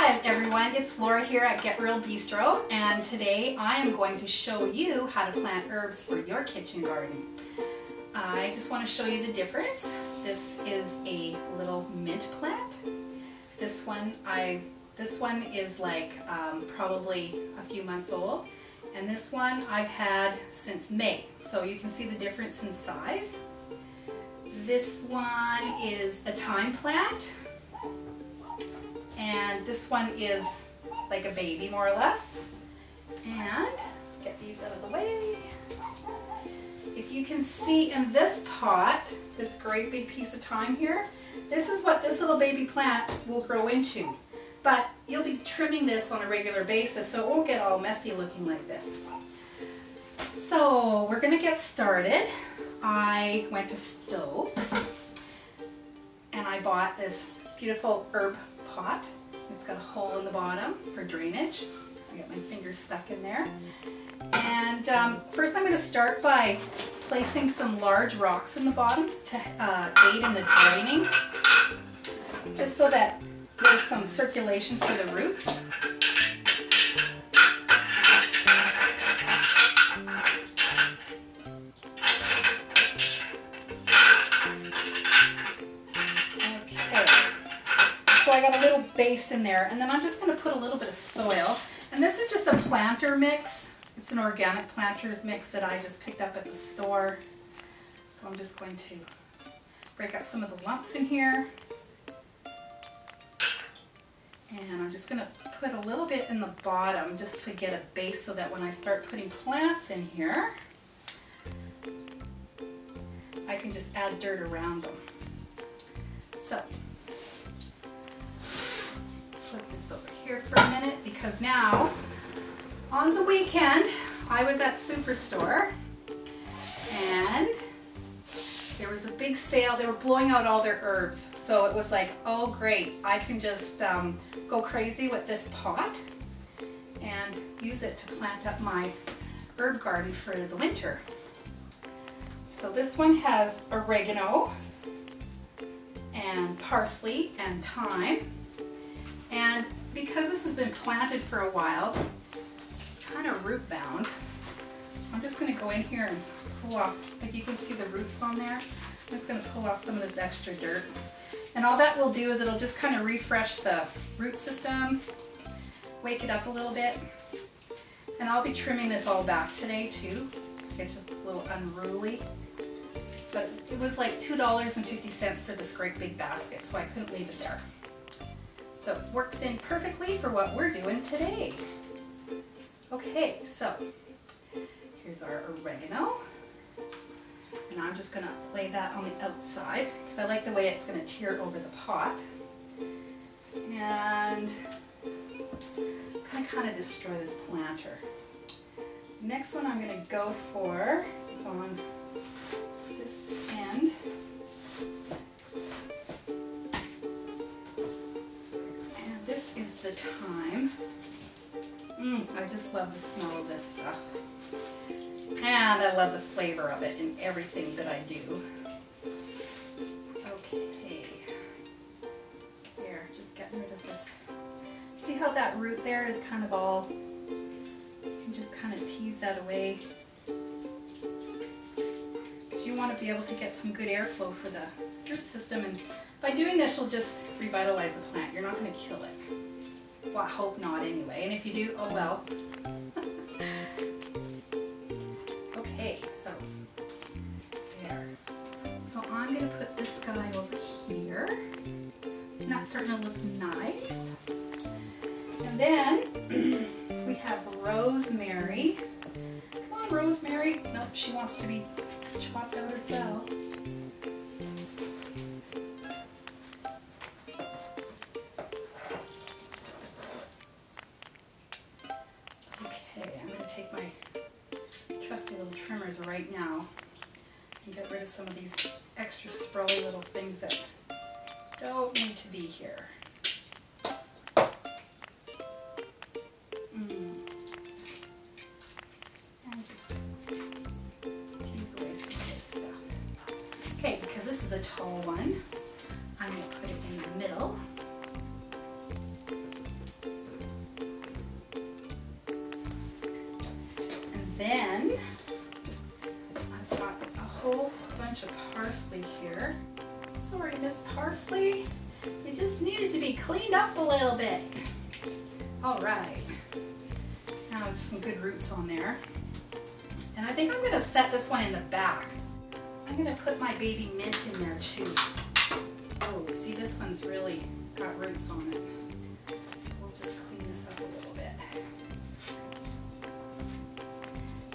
Hi everyone, it's Laura here at Get Real Bistro, and today I am going to show you how to plant herbs for your kitchen garden. I just want to show you the difference. This is a little mint plant. This one is like probably a few months old, and this one I've had since May, so you can see the difference in size. This one is a thyme plant, and this one is like a baby, more or less. And get these out of the way. If you can see in this pot, this great big piece of thyme here, this is what this little baby plant will grow into. But you'll be trimming this on a regular basis, so it won't get all messy looking like this. So we're going to get started. I went to Stokes and I bought this beautiful herb pot. It's got a hole in the bottom for drainage. I got my fingers stuck in there. And first I'm going to start by placing some large rocks in the bottom to aid in the draining, just so that there's some circulation for the roots. So I got a little base in there, and then I'm just going to put a little bit of soil. And this is just a planter mix. It's an organic planters mix that I just picked up at the store. So I'm just going to break up some of the lumps in here. And I'm just going to put a little bit in the bottom just to get a base so that when I start putting plants in here, I can just add dirt around them. So put this over here for a minute, because now on the weekend I was at Superstore and there was a big sale. They were blowing out all their herbs, so it was like, oh great, I can just go crazy with this pot and use it to plant up my herb garden for the winter. So this one has oregano and parsley and thyme. And because this has been planted for a while, it's kind of root bound. So I'm just going to go in here and pull off, if you can see the roots on there, I'm just going to pull off some of this extra dirt. And all that will do is it'll just kind of refresh the root system, wake it up a little bit. And I'll be trimming this all back today too. It's just a little unruly. But it was like $2.50 for this great big basket, so I couldn't leave it there. So it works in perfectly for what we're doing today. Okay, so here's our oregano. And I'm just going to lay that on the outside because I like the way it's going to tear over the pot. And I'm going to kind of destroy this planter. Next one I'm going to go for is on this end. This is the thyme. I just love the smell of this stuff. And I love the flavor of it in everything that I do. Okay. There, just getting rid of this. See how that root there is kind of all, you can just kind of tease that away. Because you want to be able to get some good airflow for the root system, and by doing this you'll just revitalize the plant. You're not going to kill it. Well, I hope not anyway, and if you do, oh well. Okay, so there. So I'm going to put this guy over here, and that's starting to look nice. And then we have rosemary. Come on, rosemary. Nope, she wants to be chopped out as well. Trusty little trimmers right now and get rid of some of these extra sprawly little things that don't need to be here. And just tease away some of this stuff. Okay, because this is a tall one, I'm going to put it in the middle. parsley here. Sorry, Miss Parsley. It just needed to be cleaned up a little bit. All right. Now there's some good roots on there. And I think I'm going to set this one in the back. I'm going to put my baby mint in there too. Oh, see, this one's really got roots on it. We'll just clean this up a little bit.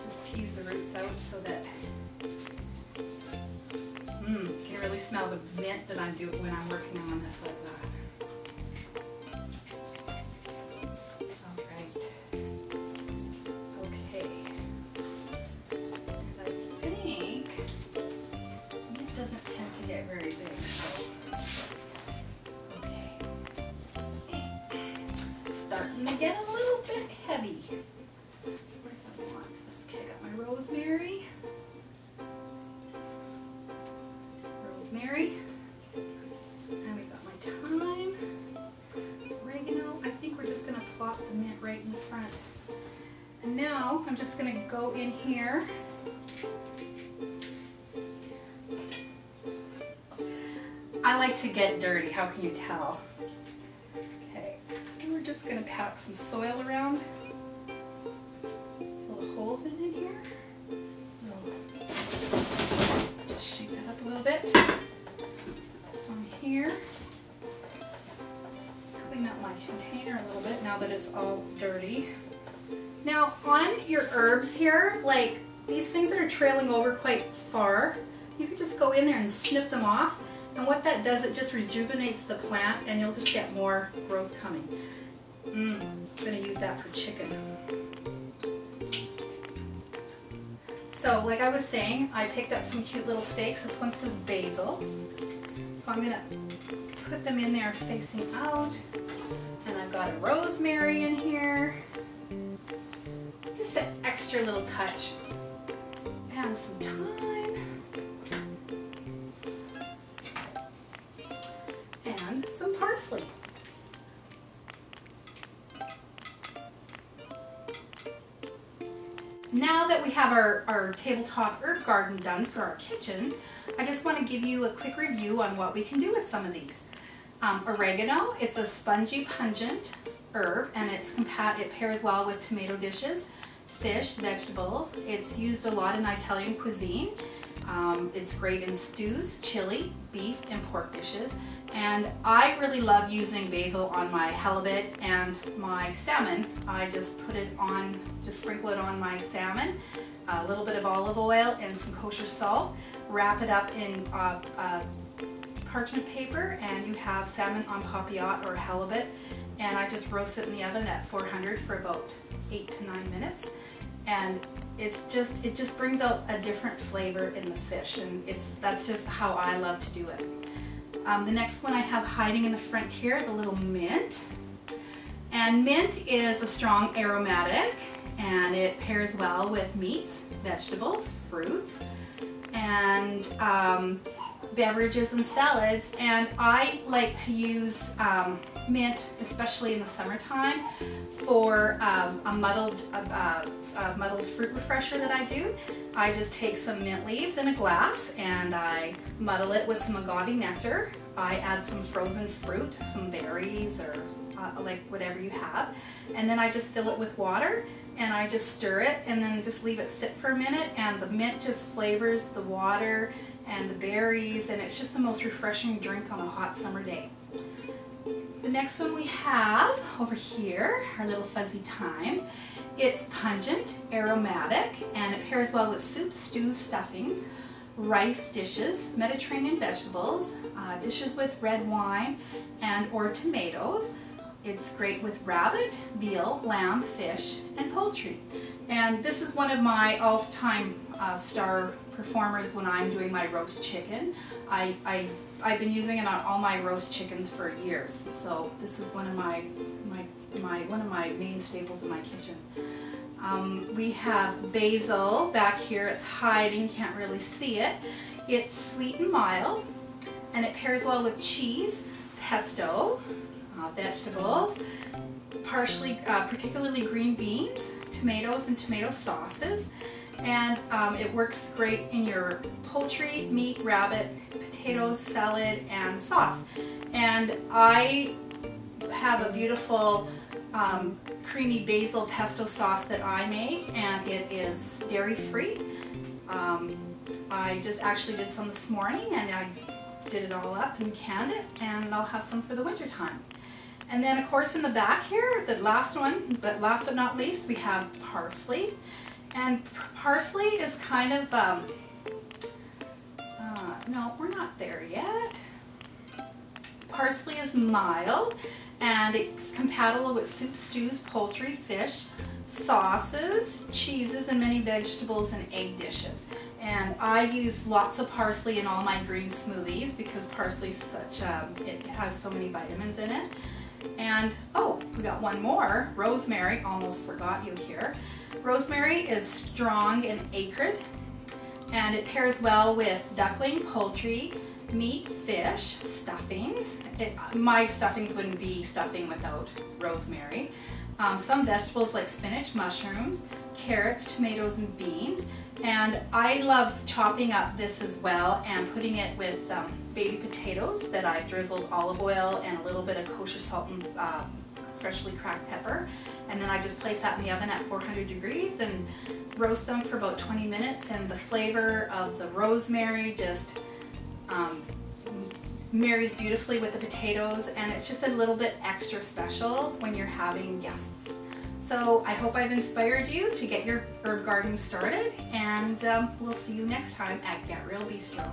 Just tease the roots out so that you can really smell the mint that I'm doing when I'm working on this like that. Alright. Okay. And I think it doesn't tend to get very big, so okay. It's starting to get a little bit heavy. What do I want? Okay, I got my rosemary. Rosemary, and we've got my thyme, oregano. I think we're just going to plop the mint right in the front. And now I'm just going to go in here. I like to get dirty, how can you tell? Okay, and we're just going to pack some soil around. Fill the holes in here. Just shake that up a little bit. Here. Clean up my container a little bit now that it's all dirty. Now on your herbs here, like these things that are trailing over quite far, you can just go in there and snip them off, and what that does, it just rejuvenates the plant and you'll just get more growth coming. I'm going to use that for chicken. So like I was saying, I picked up some cute little steaks. This one says basil. So I'm going to put them in there facing out. And I've got a rosemary in here. Just an extra little touch. And some thyme. And some parsley. Now that we have our tabletop herb garden done for our kitchen, I just want to give you a quick review on what we can do with some of these. Oregano, it's a spongy, pungent herb, and it pairs well with tomato dishes, fish, vegetables. It's used a lot in Italian cuisine. It's great in stews, chili, beef, and pork dishes. And I really love using basil on my halibut and my salmon. I just put it on, just sprinkle it on my salmon, a little bit of olive oil and some kosher salt, wrap it up in parchment paper, and you have salmon en papillote or halibut, and I just roast it in the oven at 400 for about 8 to 9 minutes. And it just brings out a different flavor in the fish, and that's just how I love to do it. The next one I have hiding in the front here, the little mint. And mint is a strong aromatic, and it pairs well with meats, vegetables, fruits, and beverages and salads. And I like to use mint, especially in the summertime, for a muddled fruit refresher that I do. I just take some mint leaves in a glass and I muddle it with some agave nectar. I add some frozen fruit, some berries, or like whatever you have, and then I just fill it with water and I just stir it and then just leave it sit for a minute, and the mint just flavors the water and the berries, and it's just the most refreshing drink on a hot summer day. The next one we have over here, our little fuzzy thyme. It's pungent, aromatic, and it pairs well with soups, stews, stuffings, rice dishes, Mediterranean vegetables, dishes with red wine and or tomatoes. It's great with rabbit, veal, lamb, fish, and poultry. And this is one of my all-time star performers when I'm doing my roast chicken. I've been using it on all my roast chickens for years, so this is one of my main staples in my kitchen. We have basil back here. It's hiding, can't really see it. It's sweet and mild, and it pairs well with cheese, pesto, vegetables, particularly green beans, tomatoes and tomato sauces, And it works great in your poultry, meat, rabbit, potatoes, salad, and sauce. And I have a beautiful creamy basil pesto sauce that I make, and it is dairy free. I just actually did some this morning, and I did it all up and canned it, and I'll have some for the winter time. And then of course in the back here, the last one, but last but not least, we have parsley. And parsley is kind of, no, we're not there yet. Parsley is mild, and it's compatible with soup, stews, poultry, fish, sauces, cheeses, and many vegetables and egg dishes. And I use lots of parsley in all my green smoothies because parsley is such it has so many vitamins in it. And oh, we got one more, rosemary. Almost forgot you here. Rosemary is strong and acrid, and it pairs well with duckling, poultry, meat, fish, stuffings. My stuffings wouldn't be stuffing without rosemary. Some vegetables like spinach, mushrooms, carrots, tomatoes, and beans. And I love chopping up this as well and putting it with baby potatoes that I've drizzled olive oil and a little bit of kosher salt and freshly cracked pepper. And then I just place that in the oven at 400 degrees and roast them for about 20 minutes. And the flavor of the rosemary just marries beautifully with the potatoes, and it's just a little bit extra special when you're having guests. So I hope I've inspired you to get your herb garden started, and we'll see you next time at Get Real Bistro.